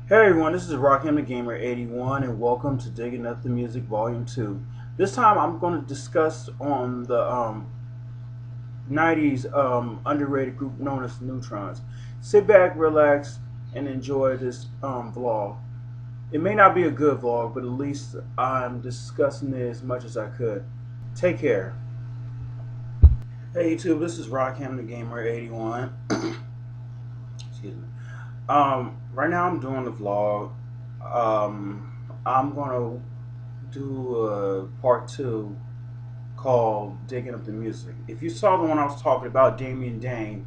Hey everyone, this is Rockham the Gamer 81 and welcome to Digging Up the Music Volume 2. This time I'm going to discuss on the 90s underrated group known as Newtrons. Sit back, relax, and enjoy this vlog. It may not be a good vlog, but at least I'm discussing it as much as I could. Take care. Hey YouTube, this is Rockham the Gamer 81. Excuse me. Right now I'm doing the vlog. I'm gonna do a part two called "Digging Up the Music." If you saw the one I was talking about, Damien Dane,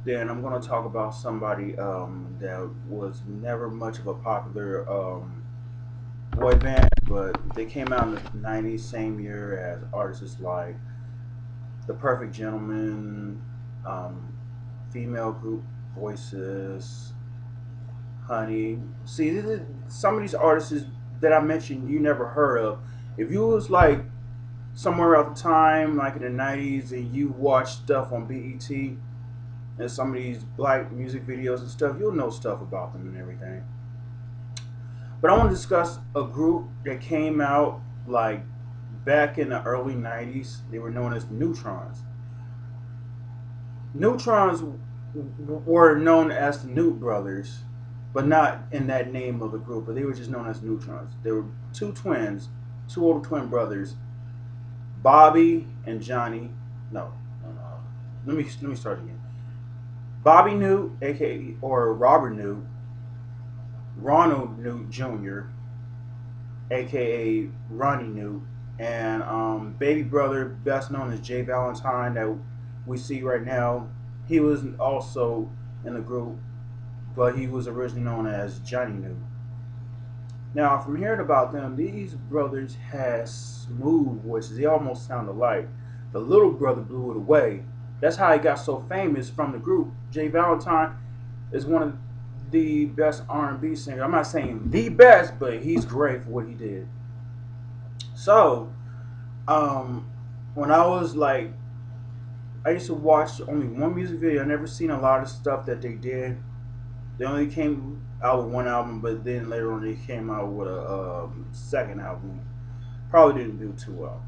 then I'm gonna talk about somebody that was never much of a popular boy band, but they came out in the '90s, same year as artists like The Perfect Gentleman, um, female group Voices, Honey. See, some of these artists that I mentioned you never heard of. If you was like somewhere at the time, like in the '90s, and you watched stuff on BET and some of these black music videos and stuff, you'll know stuff about them and everything. But I want to discuss a group that came out like back in the early '90s. They were known as Newtrons. Newtrons were known as the Newt Brothers, but not in that name of the group. But they were just known as Newtrons. They were two twins, two older twin brothers, Bobby and Johnny. No, no, no. Let me start again. Bobby Newt, aka or Robert Newt, Ronald Newt Jr., aka Ronnie Newt, and baby brother, best known as Jay Valentine, that we see right now. He was also in the group, but he was originally known as Johnny Newt. Now, from hearing about them, these brothers had smooth voices. They almost sound alike. The little brother blew it away. That's how he got so famous from the group. Jay Valentine is one of the best R&B singers. I'm not saying the best, but he's great for what he did. So, um, when I was like, I used to watch only one music video. I never seen a lot of stuff that they did. They only came out with one album, but then later on they came out with a second album. Probably didn't do too well.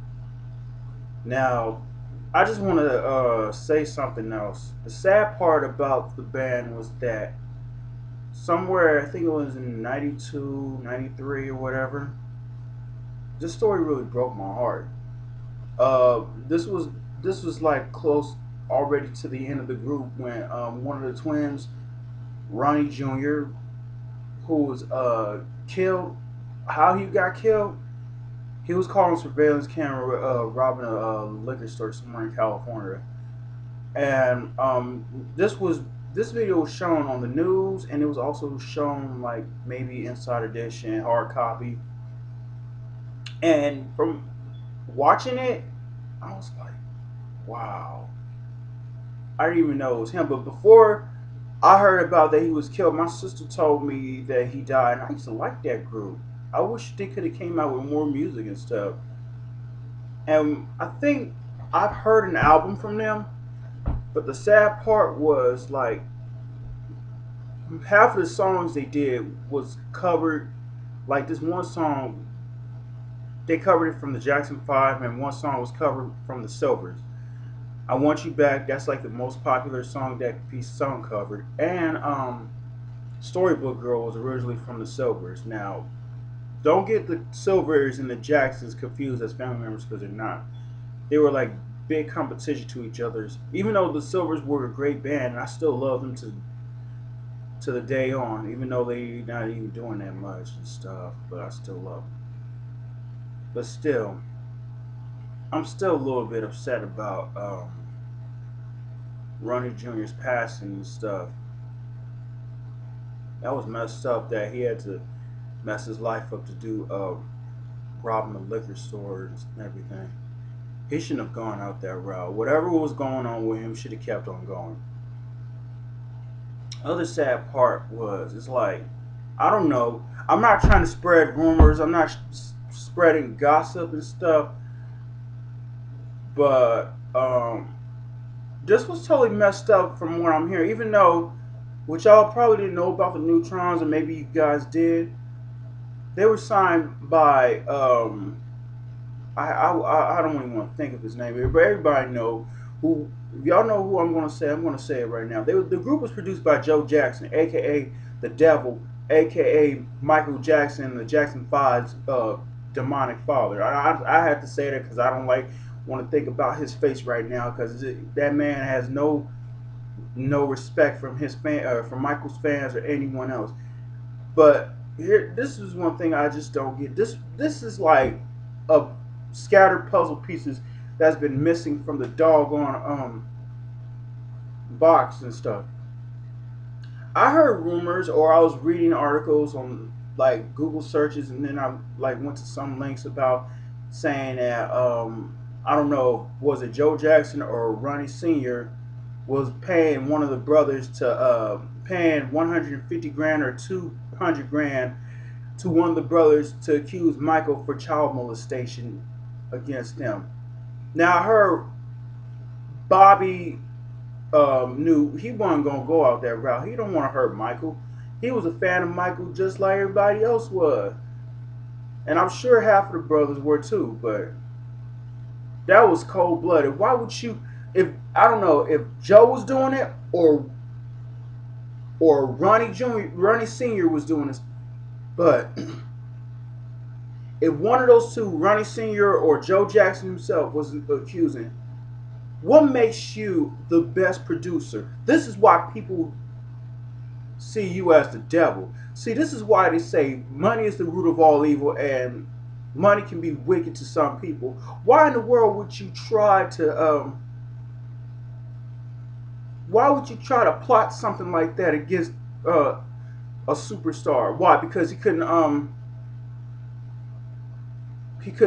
Now, I just want to say something else. The sad part about the band was that somewhere, I think it was in '92, '93 or whatever, this story really broke my heart. This was like close already to the end of the group when one of the twins, Ronnie Jr., who was killed. How he got killed? He was caught on surveillance camera robbing a liquor store somewhere in California, and this video was shown on the news, and it was also shown like maybe Inside Edition, hard copy. And from watching it, I was like, wow. I didn't even know it was him. But before I heard about that he was killed, my sister told me that he died, and I used to like that group. I wish they could have came out with more music and stuff. And I think I've heard an album from them, but the sad part was like half of the songs they did was covered. Like this one song, they covered it from the Jackson Five, and one song was covered from the Silvers. I Want You Back. That's like the most popular song that piece song covered. And Storybook Girl was originally from the Silvers. Now, don't get the Silvers and the Jacksons confused as family members because they're not. They were like big competition to each other's. Even though the Silvers were a great band, and I still love them to the day on. Even though they not even doing that much and stuff, but I still love them. But still, I'm still a little bit upset about Ronnie Jr.'s passing and stuff. That was messed up that he had to mess his life up to do robbing the liquor stores and everything. He shouldn't have gone out that route. Whatever was going on with him should have kept on going. Other sad part was it's like I don't know. I'm not trying to spread rumors. I'm not spreading gossip and stuff. But this was totally messed up from what I'm hearing. Even though which y'all probably didn't know about the Newtrons, or maybe you guys did. They were signed by I don't even want to think of his name, but everybody know who. If y'all know who I'm going to say, I'm going to say it right now. The group was produced by Joe Jackson, aka the Devil, aka Michael Jackson, the Jackson Five's demonic father. I have to say that because I don't want to think about his face right now because that man has no respect from his from Michael's fans or anyone else. But here, this is one thing I just don't get. This is like a scattered puzzle pieces that's been missing from the doggone box and stuff. I heard rumors, or I was reading articles on like Google searches, and then I like went to some links about saying that I don't know, was it Joe Jackson or Ronnie Senior was paying one of the brothers to paying 150 grand or 200 grand to one of the brothers to accuse Michael for child molestation against them. Now I heard Bobby knew he wasn't gonna go out that route. He don't want to hurt Michael. He was a fan of Michael just like everybody else was, and I'm sure half of the brothers were too. But that was cold blooded. Why would you? If I don't know if Joe was doing it or Ronnie Jr. Ronnie Senior was doing this, but if one of those two, Ronnie Senior or Joe Jackson himself, was accusing, what makes you the best producer? This is why people see you as the devil. See, this is why they say money is the root of all evil and money can be wicked to some people. Why in the world would you try to why would you try to plot something like that against a superstar? Why? Because he couldn't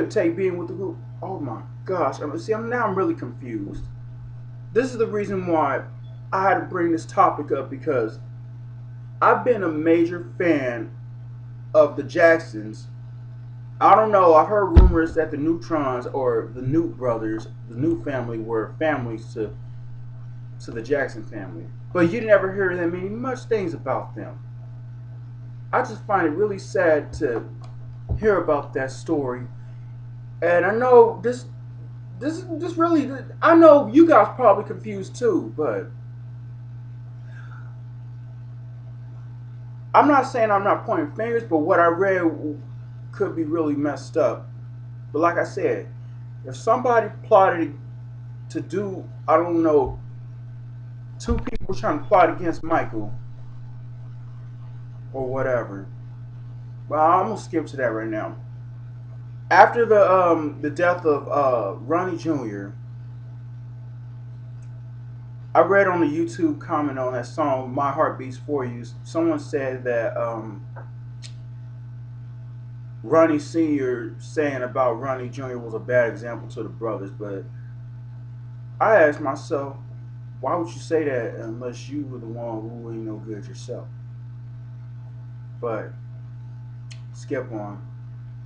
take being with the group. Oh my gosh! I'm really confused. This is the reason why I had to bring this topic up because I've been a major fan of the Jacksons. I don't know. I've heard rumors that the Newtrons or the Newt brothers, the Newt family, were families to the Jackson family, but you never hear that many much things about them. I just find it really sad to hear about that story, and I know this really. I know you guys probably confused too, but I'm not saying I'm not pointing fingers, but what I read could be really messed up. But like I said, if somebody plotted to do, I don't know, two people trying to plot against Michael or whatever. Well, I'm gonna skip to that right now. After the death of Ronnie Jr., I read on the YouTube comment on that song "My Heart Beats for You." Someone said that Ronnie Senior saying about Ronnie Jr. was a bad example to the brothers, but I asked myself, why would you say that unless you were the one who ain't no good yourself? But skip on.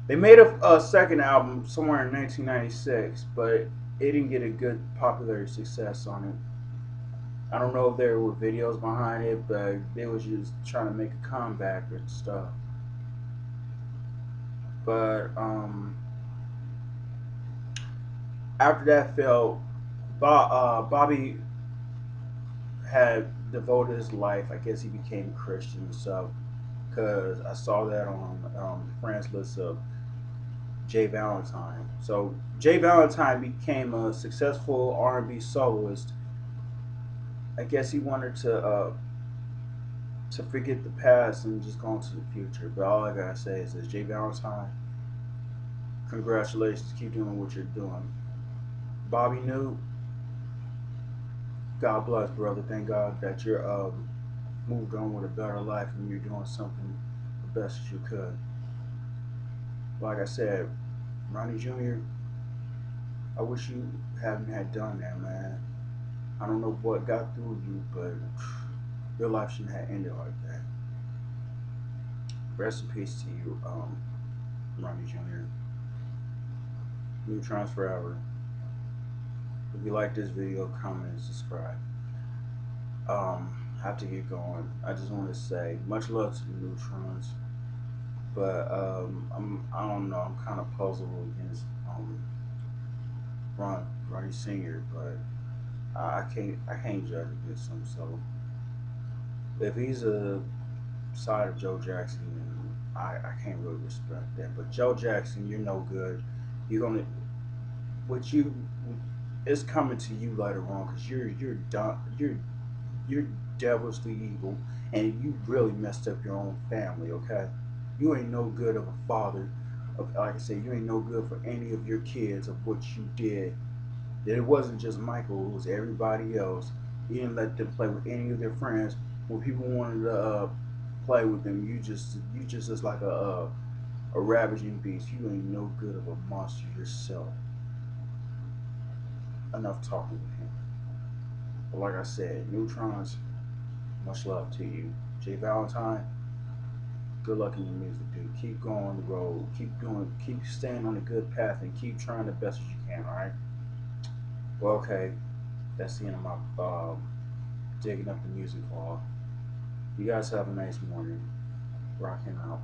They made a second album somewhere in 1996, but it didn't get a good popular success on it. I don't know if there were videos behind it, but they was just trying to make a comeback and stuff. But after that failed, Bobby had devoted his life. I guess he became Christian and stuff. Because I saw that on the friends list of Jay Valentine. So Jay Valentine became a successful R&B soloist. I guess he wanted to forget the past and just go into the future. But all I gotta say is this: Jay Valentine, congratulations, keep doing what you're doing. Bobby New, God bless, brother. Thank God that you're moved on with a better life and you're doing something the best as you could. Like I said, Ronnie Jr., I wish you hadn't had done that, man. I don't know what got through you, but your life shouldn't have ended like that. Rest in peace to you, Ronnie Jr. Newtrons forever. If you like this video, comment and subscribe. have to get going. I just want to say much love to the Neutrons, but I don't know. I'm kind of puzzled against Ronnie Senior, but I can't judge against him. So if he's a side of Joe Jackson, then I can't really respect that. But Joe Jackson, you're no good. You're gonna what you it's coming to you later on because you're done. You're devilishly evil, and you really messed up your own family. Okay, you ain't no good of a father. Like I said, you ain't no good for any of your kids of what you did. It wasn't just Michael; it was everybody else. You didn't let them play with any of their friends. When people wanted to play with them, you just is like a ravaging beast. You ain't no good of a monster yourself. Enough talking with him. But like I said, Neutrons, much love to you. Jay Valentine, good luck in your music, dude. Keep going the road. Keep staying on the good path and keep trying the best as you can, alright? Well, okay. That's the end of my digging up the music hall. You guys have a nice morning. Rocking out.